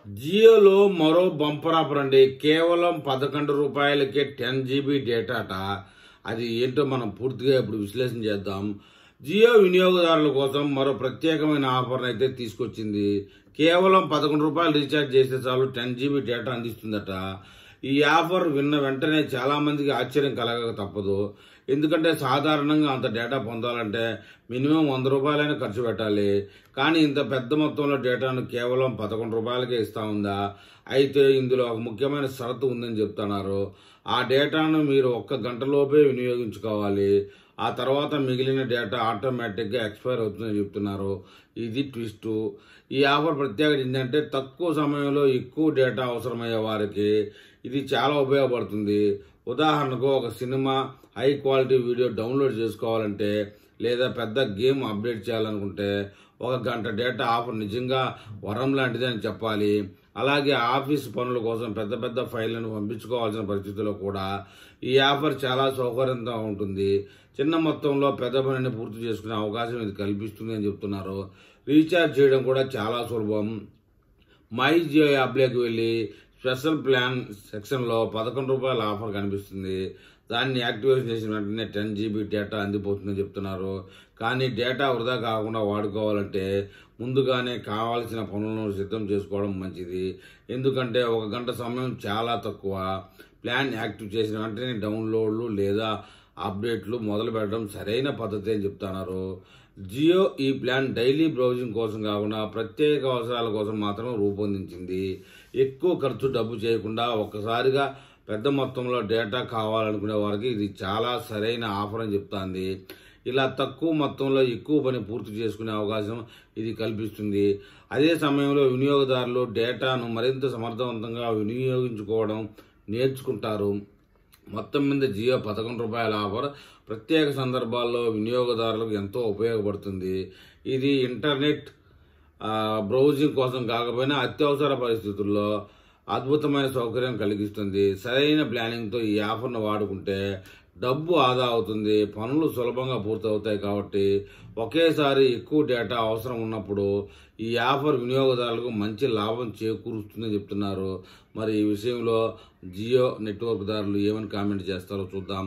జియోలో మరో bumper offer అండి. కేవలం 11 రూపాయలకే 10 GB డేటాట. అది ఏంటో మనం పూర్తిగా ఇప్పుడు విశ్లేషణ చేద్దాం. జియో వినియోగదారుల కోసం మరో ప్రత్యేకమైన ఆఫర్ అయితే తీసుకొచ్చింది. కేవలం 11 రూపాయలు రీఛార్జ్ చేస్తే చాలు 10 GB డేటా అందిస్తుందట. ఈ ఆఫర్ విన్న వెంటనే చాలా మందికి ఆశ్చర్యం కలగక తప్పదు. ఎందుకంటే సాధారణంగా అంత డేటా పొందాలంటే మినిమం 100 రూపాయలైనా ఖర్చు పెట్టాలి. కానీ ఇంత పెద్ద మొత్తంలో డేటాను కేవలం 11 రూపాయలకే ఇస్తా ఉందా? అయితే ఇందులో ఒక ముఖ్యమైన షరతు ఉందని చెప్తున్నారు. ఆ డేటాను మీరు 1 గంటలోపే వినియోగించుకోవాలి. ఆ తర్వాత మిగిలిన డేటా ఆటోమేటిక్గా ఎక్స్పైర్ అవుతుందని చెప్తున్నారు. ఇది ట్విస్ట్. ఈ ఆఫర్ ప్రత్యేకత ఏంటంటే తక్కువ సమయంలో ఎక్కువ డేటా అవసరమయ్యే వారికి ఇది చాలా ఉపయోగపడుతుంది. ఉదాహరణకు ఒక cinema, high quality video download చేసుకోవాలంటే లేదా పెద్ద గేమ్ అప్డేట్ చేయాలనుకుంటే 1 గంట డేటా ఆఫర్ నిజంగా వరం లాంటిది అని చెప్పాలి. అలాగే ఆఫీస్ పనుల కోసం పెద్ద పెద్ద ఫైళ్లను పంపించుకోవాల్సిన పరిస్థితుల్లో కూడా ఈ ఆఫర్ చాలా సౌకర్యంగా ఉంటుంది. చిన్న మొత్తంలో పెద్ద పనిని పూర్తి చేసుకునే అవకాశం ఇది కల్పిస్తుంది అని చెప్తున్నారు. రీఛార్జ్ చేయడం కూడా చాలా సులభం. మై జియో యాప్లోకి వెళ్ళి స్పెషల్ ప్లాన్ సెక్షన్లో 11 రూపాయల ఆఫర్ కనిపిస్తుంది. దాన్ని యాక్టివేషన్ చేసిన వెంటనే 10 GB డేటా అందిపోతుందని చెప్తున్నారు. కానీ డేటా వృధా కాకుండా వాడుకోవాలంటే ముందుగానే కావాల్సిన పనులను సిద్ధం చేసుకోవడం మంచిది. ఎందుకంటే 1 గంట సమయం చాలా తక్కువ. ప్లాన్ యాక్టివ్ చేసిన వెంటనే డౌన్లోడ్లు లేదా అప్డేట్లు మొదలు పెట్టడం సరైన పద్ధతి అని చెప్తున్నారు. జియో ఈ ప్లాన్ డైలీ బ్రౌజింగ్ కోసం కాకుండా ప్రత్యేక అవసరాల కోసం మాత్రం రూపొందించింది. ఎక్కువ ఖర్చు డబ్బు చేయకుండా ఒక్కసారిగా పెద్ద మొత్తంలో డేటా కావాలనుకునే వారికి ఇది చాలా సరైన ఆఫర్ అని చెప్తాంది. ఇలా తక్కువ మొత్తంలో ఎక్కువ పని పూర్తి చేసుకునే అవకాశం ఇది కల్పిస్తుంది. అదే సమయంలో వినియోగదారులు డేటాను మరింత సమర్థవంతంగా వినియోగించుకోవడం నేర్చుకుంటారు. మొత్తం మీద జియో 11 రూపాయల ఆఫర్ ప్రత్యేక సందర్భాల్లో వినియోగదారులకు ఎంతో ఉపయోగపడుతుంది. ఇది ఇంటర్నెట్ బ్రౌజింగ్ కోసం కాకపోయినా అత్యవసర పరిస్థితుల్లో అద్భుతమైన సౌకర్యం కలిగిస్తుంది. సరైన ప్లానింగ్తో ఈ ఆఫర్ను వాడుకుంటే డబ్బు ఆదా అవుతుంది, పనులు సులభంగా పూర్తవుతాయి. కాబట్టి ఒకేసారి ఎక్కువ డేటా అవసరం ఉన్నప్పుడు ఈ ఆఫర్ వినియోగదారులకు మంచి లాభం చేకూరుస్తుందని చెప్తున్నారు. మరి ఈ విషయంలో జియో నెట్వర్క్ దారులు ఏమని కామెంట్ చేస్తారో చూద్దాం.